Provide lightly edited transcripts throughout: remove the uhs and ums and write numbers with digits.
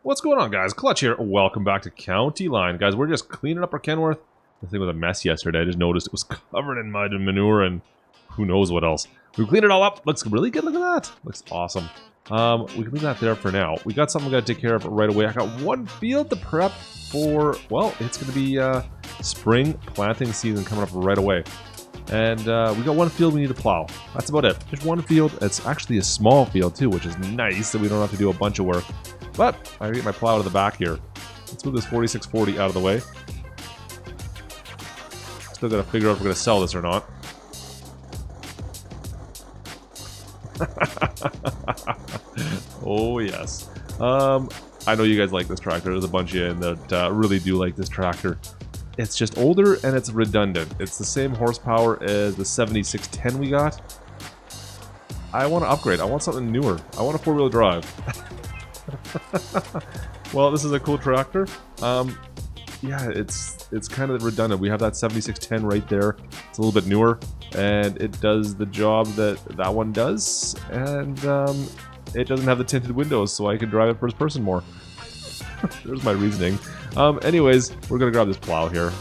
What's going on, guys? Klutch here. Welcome back to County Line. Guys, we're just cleaning up our Kenworth. The thing was a mess yesterday. I just noticed it was covered in mud and manure and who knows what else. We cleaned it all up. Looks really good. Look at that. Looks awesome. We can leave that there for now. We got something we got to take care of right away. I got one field to prep for, well, it's going to be spring planting season coming up right away. And we got one field we need to plow. That's about it. Just one field. It's actually a small field too, which is nice that we don't have to do a bunch of work. But I get my plow to the back here. Let's move this 4640 out of the way. Still got to figure out if we're going to sell this or not. Oh yes. I know you guys like this tractor. There's a bunch of you in that really do like this tractor. It's just older and it's redundant. It's the same horsepower as the 7610 we got. I want to upgrade. I want something newer. I want a four-wheel drive. Well, this is a cool tractor. Yeah, it's kind of redundant. We have that 7610 right there. It's a little bit newer, and it does the job that one does, and it doesn't have the tinted windows, so I can drive it first person more. There's my reasoning. Anyways, we're gonna grab this plow here.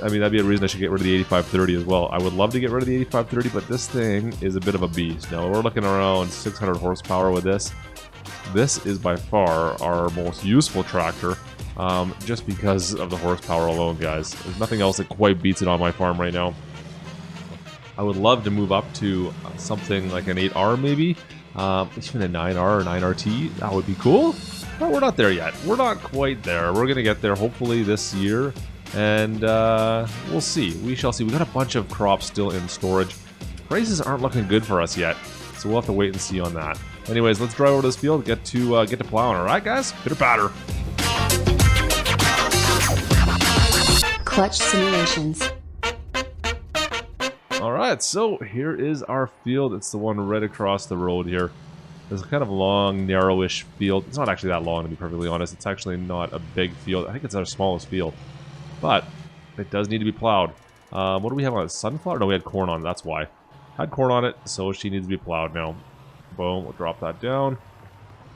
I mean, that'd be a reason I should get rid of the 8530 as well. I would love to get rid of the 8530, but this thing is a bit of a beast. Now, we're looking around 600 horsepower with this. This is by far our most useful tractor, just because of the horsepower alone, guys. There's nothing else that quite beats it on my farm right now. I would love to move up to something like an 8R maybe, even a 9R or 9RT. That would be cool, but we're not there yet. We're not quite there. We're going to get there hopefully this year, and we'll see. We shall see. We got a bunch of crops still in storage. Prices aren't looking good for us yet, so we'll have to wait and see on that. Anyways, let's drive over to this field, get to plowing. All right, guys, pitter patter. Klutch simulations. All right, so here is our field. It's the one right across the road here. It's a kind of long, narrowish field. It's not actually that long, to be perfectly honest. It's actually not a big field. I think it's our smallest field, but it does need to be plowed. What do we have on it? Sunflower? No, we had corn on it. That's why. Had corn on it, so she needs to be plowed now. Boom, we'll drop that down.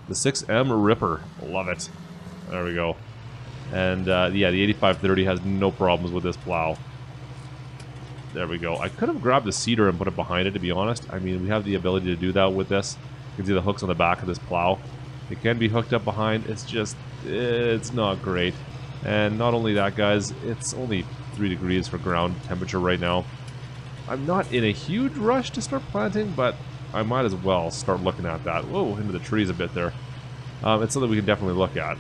The 6M Ripper, love it. There we go. And yeah, the 8530 has no problems with this plow. There we go. I could have grabbed the cedar and put it behind it, to be honest. I mean, we have the ability to do that with this. You can see the hooks on the back of this plow. It can be hooked up behind. It's just, it's not great. And not only that, guys, it's only 3 degrees for ground temperature right now. I'm not in a huge rush to start planting, but I might as well start looking at that. Whoa, into the trees a bit there. It's something we can definitely look at.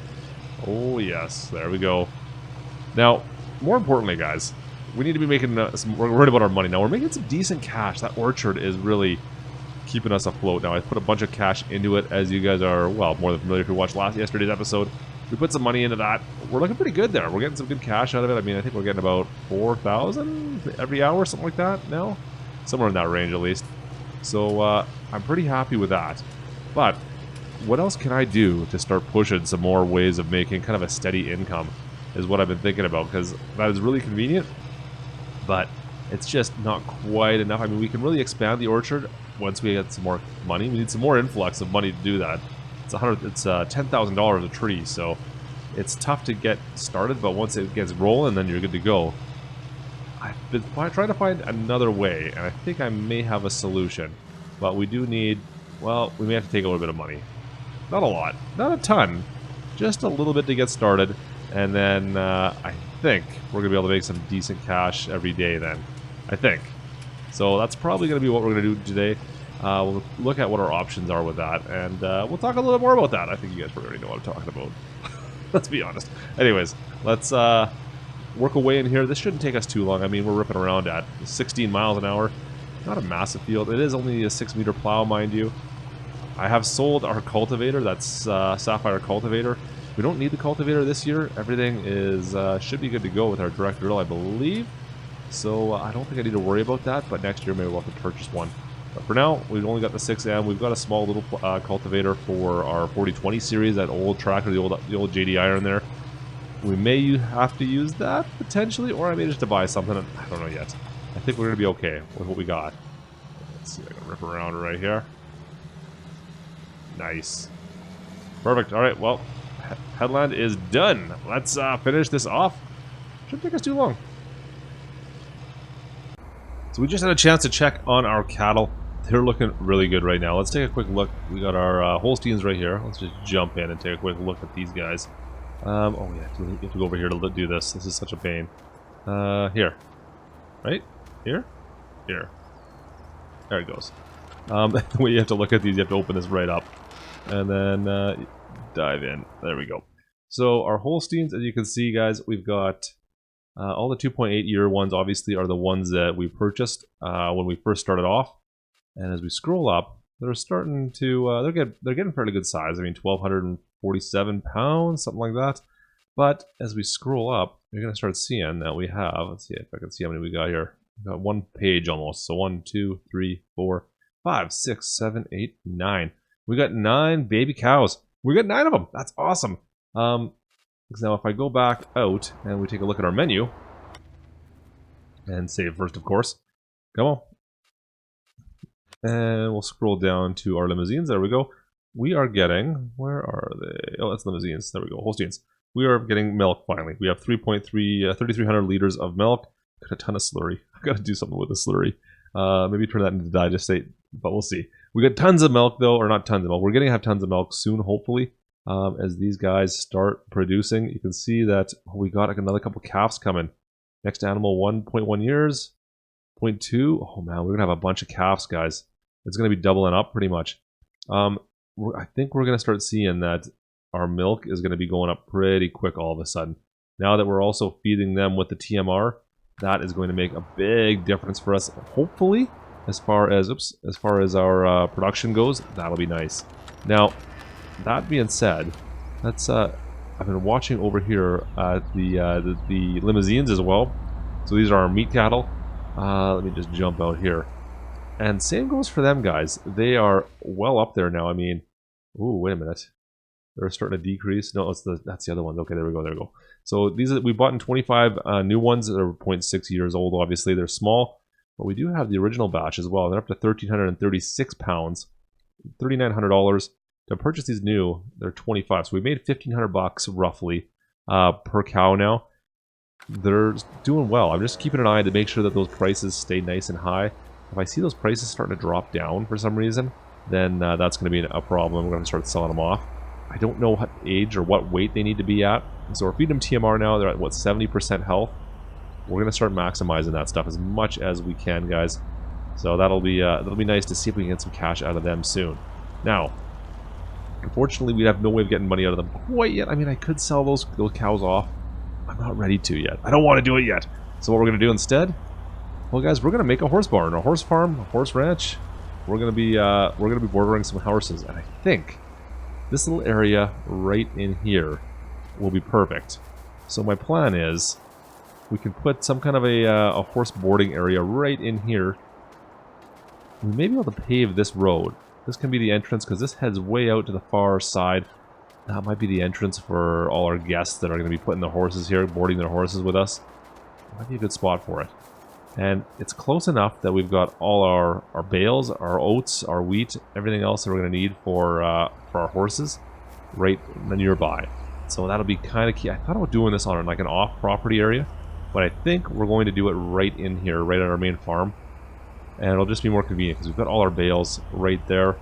Oh, yes. There we go. Now, more importantly, guys, we need to be making we're worried about our money. Now, we're making some decent cash. That orchard is really keeping us afloat. Now, I put a bunch of cash into it, as you guys are, well, more than familiar if you watched yesterday's episode. We put some money into that. We're looking pretty good there. We're getting some good cash out of it. I mean, I think we're getting about 4,000 every hour, something like that now. Somewhere in that range, at least. So I'm pretty happy with that. But what else can I do to start pushing some more ways of making kind of a steady income is what I've been thinking about, because that is really convenient, but it's just not quite enough. I mean, we can really expand the orchard once we get some more money. We need some more influx of money to do that. It's $10,000 a tree, so it's tough to get started, but once it gets rolling, then you're good to go. I've been trying to find another way, and I think I may have a solution. But we do need, well, we may have to take a little bit of money. Not a lot, not a ton, just a little bit to get started. And then I think we're going to be able to make some decent cash every day then. I think. So that's probably going to be what we're going to do today. We'll look at what our options are with that, and we'll talk a little bit more about that. I think you guys probably already know what I'm talking about. Let's be honest. Anyways, let's work away in here. This shouldn't take us too long. I mean, we're ripping around at 16 miles an hour. Not a massive field. It is only a 6-meter plow, mind you. I have sold our cultivator. That's Sapphire cultivator. We don't need the cultivator this year. Everything is should be good to go with our direct drill, I believe. So I don't think I need to worry about that. But next year, maybe we'll have to purchase one. But for now, we've only got the 6M. We've got a small little cultivator for our 4020 series, that old tractor, the old JD iron there. We may have to use that, potentially, or I may just to buy something. I don't know yet. I think we're going to be okay with what we got. Let's see if I can rip around right here. Nice. Perfect. All right, well, headland is done. Let's finish this off. Shouldn't take us too long. So we just had a chance to check on our cattle. They're looking really good right now. Let's take a quick look. We got our Holsteins right here. Let's just jump in and take a quick look at these guys. Oh yeah, you have to go over here to do this. This is such a pain. Here. Right? Here? Here. There it goes. The way you have to look at these, you have to open this right up. And then dive in. There we go. So our Holsteins, as you can see, guys, we've got all the 2.8 year ones, obviously, are the ones that we purchased when we first started off. And as we scroll up, they're starting to, they're getting fairly good size. I mean, 1,247 pounds, something like that. But as we scroll up, you're going to start seeing that we have, let's see if I can see how many we got here. We got one page almost. So 1, 2, 3, 4, 5, 6, 7, 8, 9. We got 9 baby cows. We got 9 of them. That's awesome. Now if I go back out and we take a look at our menu, and save first, of course. Come on. And we'll scroll down to our limousines. There we go. We are getting, where are they? Oh, that's limousines. There we go. Holsteins. We are getting milk finally. We have 3,300 liters of milk. Got a ton of slurry. I gotta do something with the slurry. Maybe turn that into digestate, but we'll see. We got tons of milk though, or not tons of milk. We're gonna have tons of milk soon, hopefully. As these guys start producing, you can see that we got like another couple calves coming. Next animal, 1.1 years. 0.2. Oh man, we're gonna have a bunch of calves, guys. It's gonna be doubling up pretty much. I think we're gonna start seeing that our milk is gonna be going up pretty quick all of a sudden. Now that we're also feeding them with the TMR, that is going to make a big difference for us. Hopefully, as far as our production goes, that'll be nice. Now, that being said, let's. I've been watching over here at the limousines as well. So these are our meat cattle. Let me just jump out here. And same goes for them, guys. They are well up there now. I mean, ooh, wait a minute. They're starting to decrease. No, that's the other one. Okay, there we go. There we go. So these are, we bought in 25 new ones that are 0.6 years old. Obviously, they're small, but we do have the original batch as well. They're up to 1,336 pounds, $3,900 to purchase these new. They're 25, so we made $1,500 roughly per cow now. They're doing well. I'm just keeping an eye to make sure that those prices stay nice and high. If I see those prices starting to drop down for some reason, then that's going to be a problem. We're going to start selling them off. I don't know what age or what weight they need to be at. So we're feeding them TMR now. They're at, what, 70% health? We're going to start maximizing that stuff as much as we can, guys. So that'll be nice to see if we can get some cash out of them soon. Now, unfortunately, we have no way of getting money out of them quite yet. I mean, I could sell those cows off. I'm not ready to yet. I don't want to do it yet. So what we're going to do instead? Well, guys, we're going to make a horse barn, a horse farm, a horse ranch. We're going to be bordering some horses, and I think this little area right in here will be perfect. So my plan is we can put some kind of a horse boarding area right in here. We may be able to pave this road. This can be the entrance because this heads way out to the far side. That might be the entrance for all our guests that are going to be putting their horses here, boarding their horses with us. Might be a good spot for it. And it's close enough that we've got all our bales, our oats, our wheat, everything else that we're going to need for our horses right nearby. So that'll be kind of key. I thought about doing this on like an off-property area, but I think we're going to do it right in here, right on our main farm. And it'll just be more convenient because we've got all our bales right there.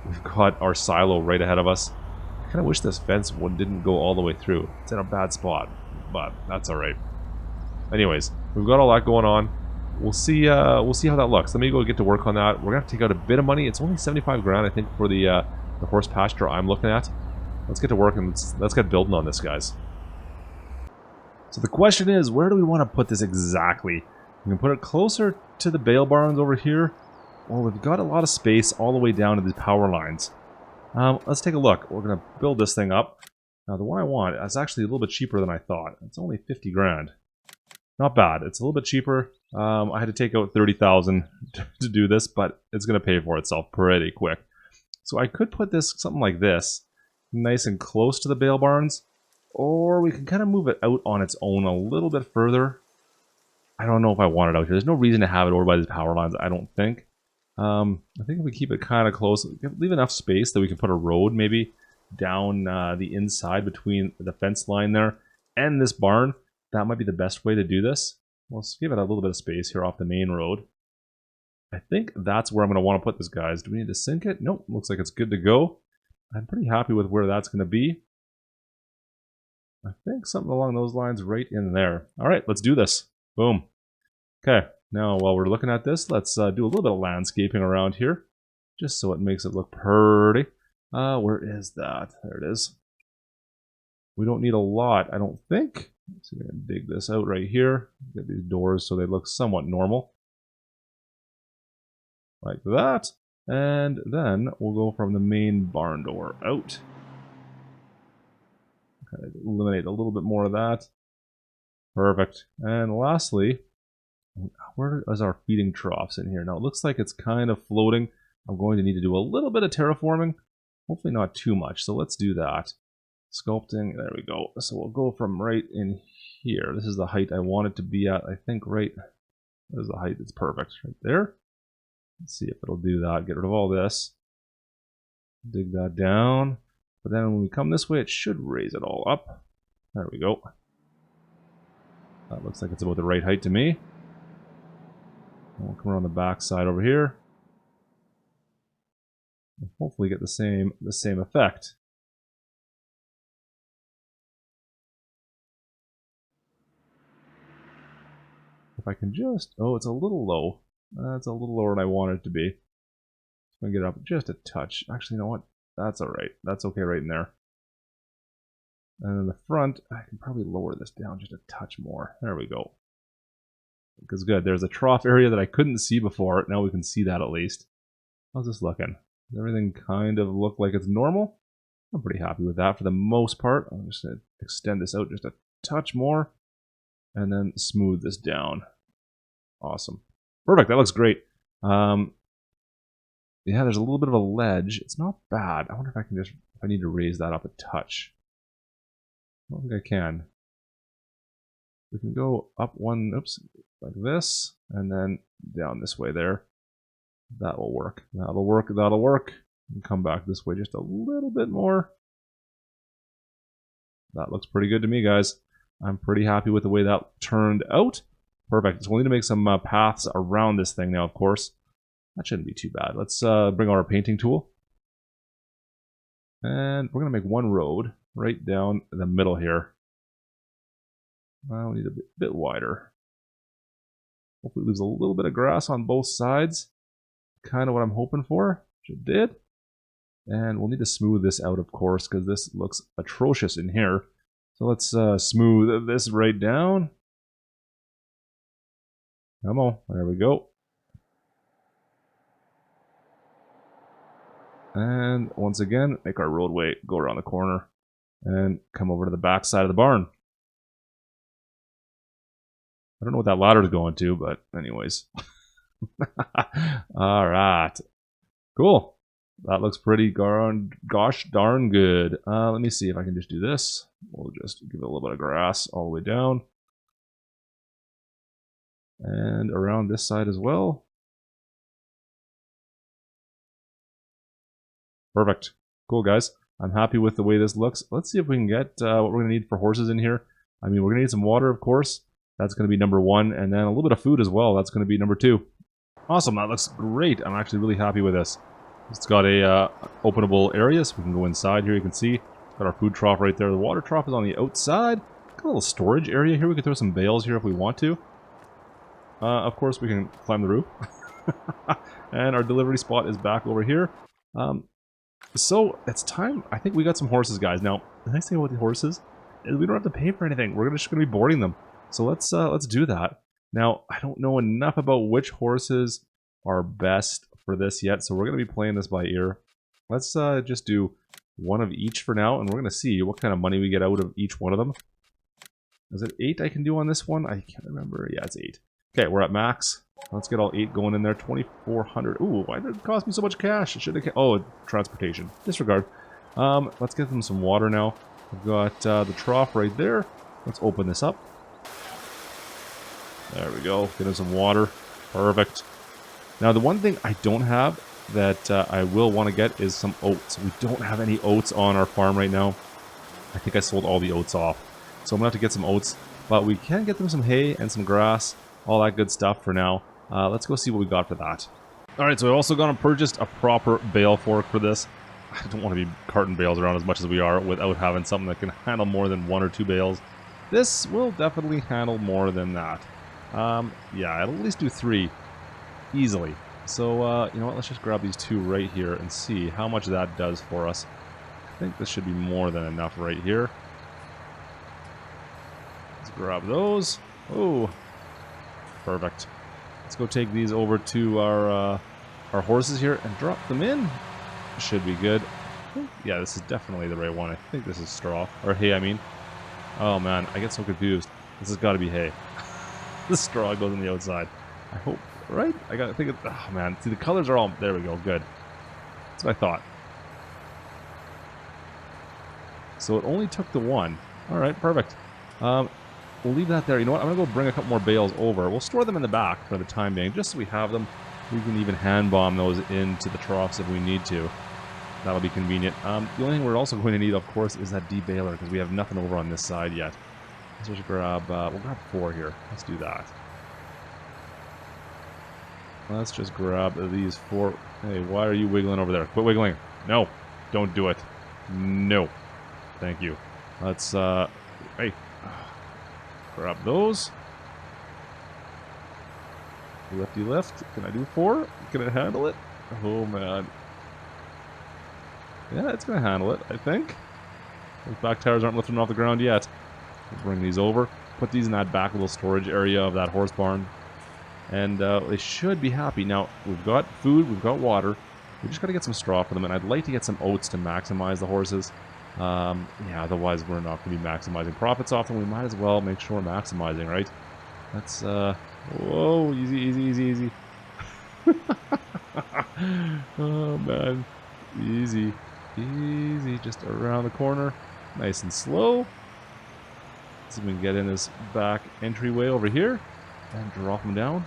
We've got our silo right ahead of us. I kind of wish this fence didn't go all the way through. It's in a bad spot, but that's all right. Anyways, we've got all that going on. We'll see how that looks. Let me go get to work on that. We're gonna have to take out a bit of money. It's only 75 grand, I think, for the horse pasture I'm looking at. Let's get to work and let's get building on this, guys. So the question is, where do we want to put this exactly? We can put it closer to the bale barns over here. Well, we've got a lot of space all the way down to these power lines. Let's take a look. We're gonna build this thing up. Now, the one I want is actually a little bit cheaper than I thought. It's only 50 grand. Not bad. It's a little bit cheaper. I had to take out 30,000 to do this, but it's going to pay for itself pretty quick. So I could put this something like this, nice and close to the bale barns, or we can kind of move it out on its own a little bit further. I don't know if I want it out here. There's no reason to have it over by these power lines, I don't think. I think if we keep it kind of close, leave enough space that we can put a road maybe down the inside between the fence line there and this barn. That might be the best way to do this. Let's give it a little bit of space here off the main road. I think that's where I'm going to want to put this, guys. Do we need to sink it? Nope, looks like it's good to go. I'm pretty happy with where that's going to be. I think something along those lines right in there. All right, let's do this. Boom. Okay, now while we're looking at this, let's do a little bit of landscaping around here, just so it makes it look pretty. Where is that? There it is. We don't need a lot, I don't think. Let's see if I can dig this out right here. Get these doors so they look somewhat normal. Like that. And then we'll go from the main barn door out. Kind of eliminate a little bit more of that. Perfect. And lastly, where is our feeding troughs in here? Now it looks like it's kind of floating. I'm going to need to do a little bit of terraforming. Hopefully not too much. So let's do that. Sculpting. There we go. So we'll go from right in here. This is the height I want it to be at. I think right. There's the height that's perfect. Right there. Let's see if it'll do that. Get rid of all this. Dig that down. But then when we come this way, it should raise it all up. There we go. That looks like it's about the right height to me. We'll come around the back side over here. And hopefully get the same effect. If I can just... Oh, it's a little low. That's a little lower than I want it to be. I'm going to get it up just a touch. Actually, you know what? That's alright. That's okay right in there. And in the front, I can probably lower this down just a touch more. There we go. Because good, there's a trough area that I couldn't see before. Now we can see that at least. How's this looking? Does everything kind of look like it's normal? I'm pretty happy with that for the most part. I'm just going to extend this out just a touch more. And then smooth this down. Awesome. Perfect, that looks great. Yeah, there's a little bit of a ledge. It's not bad. I wonder if I can just, if I need to raise that up a touch. I don't think I can. We can go up one, oops, like this, and then down this way there. That will work. That'll work, that'll work. And come back this way just a little bit more. That looks pretty good to me, guys. I'm pretty happy with the way that turned out. Perfect. So we'll need to make some paths around this thing now, of course. That shouldn't be too bad. Let's bring out our painting tool. And we're going to make one road right down the middle here. Well, we need a bit wider. Hopefully it leaves a little bit of grass on both sides. Kind of what I'm hoping for. Which it did. And we'll need to smooth this out, of course, because this looks atrocious in here. So let's smooth this right down. Come on, there we go. And once again, make our roadway go around the corner and come over to the back side of the barn. I don't know what that ladder is going to, but anyways. All right. Cool. That looks pretty gosh darn good. Let me see if I can just do this. We'll just give it a little bit of grass all the way down. And around this side as well. Perfect. Cool, guys. I'm happy with the way this looks. Let's see if we can get what we're going to need for horses in here. I mean, we're going to need some water, of course. That's going to be number one. And then a little bit of food as well. That's going to be number two. Awesome. That looks great. I'm actually really happy with this. It's got a openable area, so we can go inside here. You can see got our food trough right there. The water trough is on the outside. Got a little storage area here. We can throw some bales here if we want to. Of course, we can climb the roof. And our delivery spot is back over here. So it's time. I think we got some horses, guys. Now, the nice thing about the horses is we don't have to pay for anything. We're just going to be boarding them. So let's do that. Now, I don't know enough about which horses are best for this yet, so we're going to be playing this by ear. Let's just do one of each for now, and we're going to see what kind of money we get out of each one of them. Is it 8 I can do on this one? I can't remember. Yeah, it's 8. Okay, we're at max. Let's get all 8 going in there. 2,400. Ooh, why did it cost me so much cash? It should have... Oh, transportation. Disregard. Let's get them some water now. We've got the trough right there. Let's open this up. There we go. Get them some water. Perfect. Now, the one thing I don't have that I will want to get is some oats. We don't have any oats on our farm right now. I think I sold all the oats off. So I'm going to have to get some oats. But we can get them some hay and some grass. All that good stuff for now. Let's go see what we got for that. Alright, so I also gone and purchased a proper bale fork for this. I don't want to be carting bales around as much as we are without having something that can handle more than 1 or 2 bales. This will definitely handle more than that. Yeah, it'll at least do 3 easily. So, you know what, let's just grab these 2 right here and see how much that does for us. I think this should be more than enough right here. Let's grab those. Oh, perfect. Let's go take these over to our horses here and drop them in. Should be good. Yeah, this is definitely the right one. I think this is straw. Or hay, I mean. Oh man, I get so confused. This has got to be hay. The straw goes on the outside. I hope, right? I gotta think of, oh man. See, the colors are all, there we go, good. That's what I thought. So it only took the 1. Alright, perfect. We'll leave that there. You know what? I'm going to go bring a couple more bales over. We'll store them in the back for the time being, just so we have them. We can even hand bomb those into the troughs if we need to. That'll be convenient. The only thing we're also going to need, of course, is that debaler, because we have nothing over on this side yet. Let's just grab, we'll grab 4 here. Let's do that. Let's just grab these 4. Hey, why are you wiggling over there? Quit wiggling. No, don't do it. No. Thank you. Let's, hey. Grab those. Lefty lift. Can I do 4? Can it handle it? Oh man. Yeah, it's going to handle it, I think. Those back tires aren't lifting off the ground yet. We'll bring these over. Put these in that back little storage area of that horse barn. And they should be happy. Now, we've got food, we've got water. We just got to get some straw for them. And I'd like to get some oats to maximize the horses. Yeah, otherwise we're not going to be maximizing profits off them. We might as well make sure we're maximizing, right? Let's, whoa, easy, easy, easy, easy. Oh, man. Easy, easy, just around the corner. Nice and slow. See if we can get in this back entryway over here and drop them down.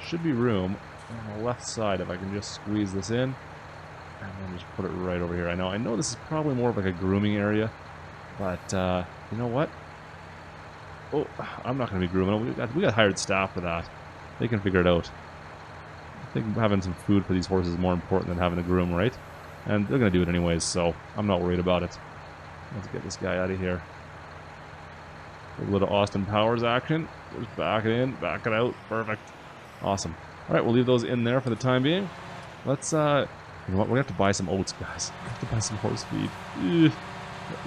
Should be room on the left side if I can just squeeze this in. And then just put it right over here. I know this is probably more of like a grooming area, but you know what? Oh, I'm not going to be grooming. We got hired staff for that. They can figure it out. I think having some food for these horses is more important than having a groom, right? And they're going to do it anyways, so I'm not worried about it. Let's get this guy out of here. A little Austin Powers action. Just back it in, back it out. Perfect. Awesome. All right, we'll leave those in there for the time being. Let's you know what, we're going to have to buy some oats, guys. We have to buy some horse feed. Ugh.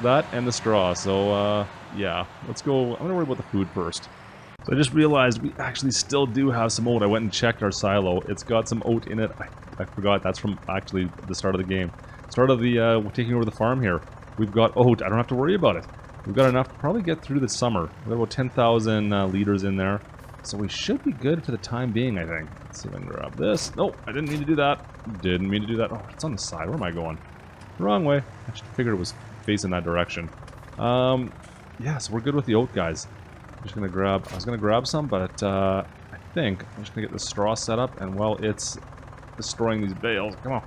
That and the straw, so, yeah. Let's go. I'm going to worry about the food first. So I just realized we actually still do have some oat. I went and checked our silo. It's got some oat in it. I forgot. That's from actually the start of the game. Start of the, taking over the farm here. We've got oat. I don't have to worry about it. We've got enough to probably get through the summer. We've got about 10,000 liters in there. So we should be good for the time being, I think. Let's see if I can grab this. Nope, I didn't mean to do that. Didn't mean to do that. Oh, it's on the side. Where am I going? Wrong way. I just figured it was facing that direction. Yeah, so we're good with the oat, guys. I'm just gonna grab. I was gonna grab some, but I think I'm just gonna get the straw set up, and while it's destroying these bales, come on.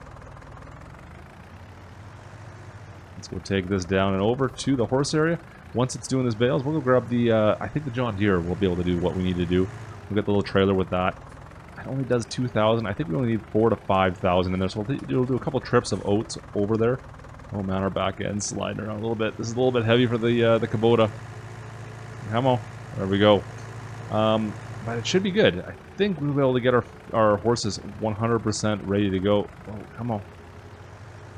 Let's go take this down and over to the horse area. Once it's doing this bales, we'll go grab the, I think the John Deere will be able to do what we need to do. We'll get the little trailer with that. It only does 2,000. I think we only need 4,000 to 5,000 in there, so we'll do a couple trips of oats over there. Oh man, our back end's sliding around a little bit. This is a little bit heavy for the Kubota. Come on. There we go. But it should be good. I think we'll be able to get our horses 100% ready to go. Oh, come on.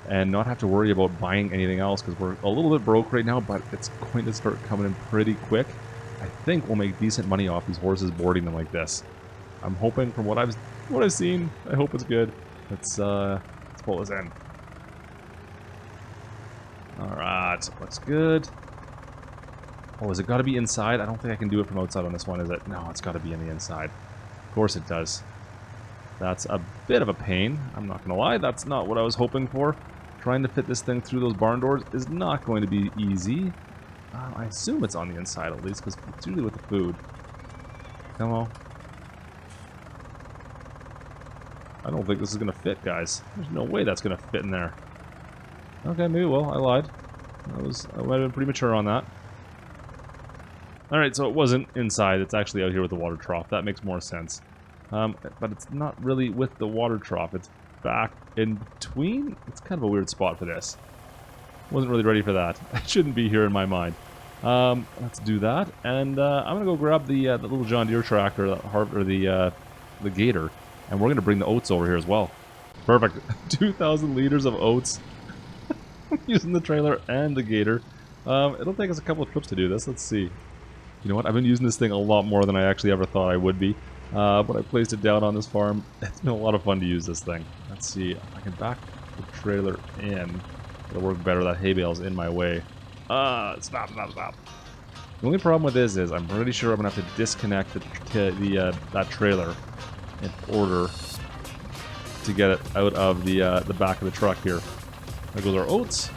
And not have to worry about buying anything else, because we're a little bit broke right now, but it's going to start coming in pretty quick. I think we'll make decent money off these horses boarding them like this. I'm hoping, from what I've seen, I hope it's good. Let's pull this in. Alright, looks good. Oh, has it got to be inside? I don't think I can do it from outside on this one, is it? No, it's got to be on the inside. Of course it does. That's a bit of a pain. I'm not going to lie, that's not what I was hoping for. Trying to fit this thing through those barn doors is not going to be easy. I assume it's on the inside at least, because it's usually with the food. Come on. I don't think this is going to fit, guys. There's no way that's going to fit in there. Okay, maybe it will. I lied. I might have been pretty mature on that. Alright, so it wasn't inside. It's actually out here with the water trough. That makes more sense. But it's not really with the water trough. It's back in between. It's kind of a weird spot for this. Wasn't really ready for that. It shouldn't be here in my mind. Let's do that. And I'm going to go grab the little John Deere tractor, the Gator. And we're going to bring the oats over here as well. Perfect. 2,000 liters of oats. Using the trailer and the Gator. It'll take us a couple of trips to do this. Let's see. You know what? I've been using this thing a lot more than I actually ever thought I would be. When I placed it down on this farm, it's been a lot of fun to use this thing. Let's see if I can back the trailer in. It'll work better. That hay bale's in my way. Stop. The only problem with this is I'm pretty sure I'm going to have to disconnect that trailer in order to get it out of the back of the truck here. There goes our oats.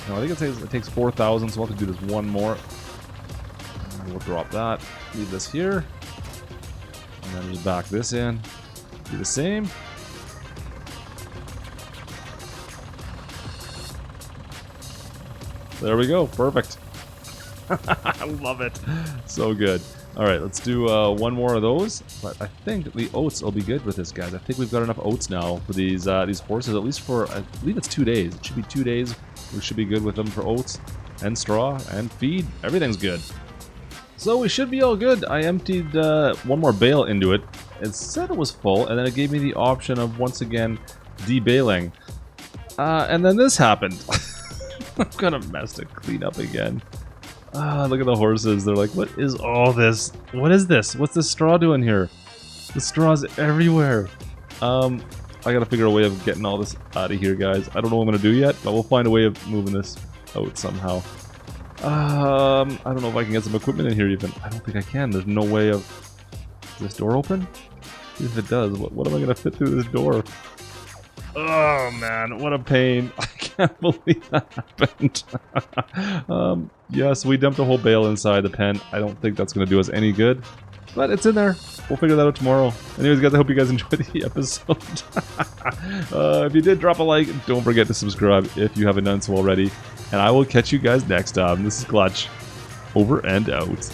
Now, I think it takes 4,000, so we'll have to do this one more. And we'll drop that. Leave this here. And then just back this in. Do the same. There we go. Perfect. I love it. So good. Alright, let's do one more of those. But I think the oats will be good with this, guys. I think we've got enough oats now for these horses, at least for, I believe it's 2 days. It should be 2 days. We should be good with them for oats and straw and feed. Everything's good. So we should be all good. I emptied one more bale into it. It said it was full, and then it gave me the option of once again debaling. And then this happened. I've got a mess to clean up again. Look at the horses. They're like, what is all this? What is this? What's this straw doing here? The straw's everywhere. I gotta figure a way of getting all this out of here, guys. I don't know what I'm gonna do yet, but we'll find a way of moving this out somehow. I don't know if I can get some equipment in here even. I don't think I can. There's no way of... Is this door open? If it does, what am I gonna fit through this door? Oh man, what a pain. I can't believe that happened. Yes, we dumped a whole bale inside the pen. I don't think that's going to do us any good. But it's in there. We'll figure that out tomorrow. Anyways, guys, I hope you guys enjoyed the episode. If you did, drop a like. Don't forget to subscribe if you haven't done so already. And I will catch you guys next time. This is Klutch. Over and out.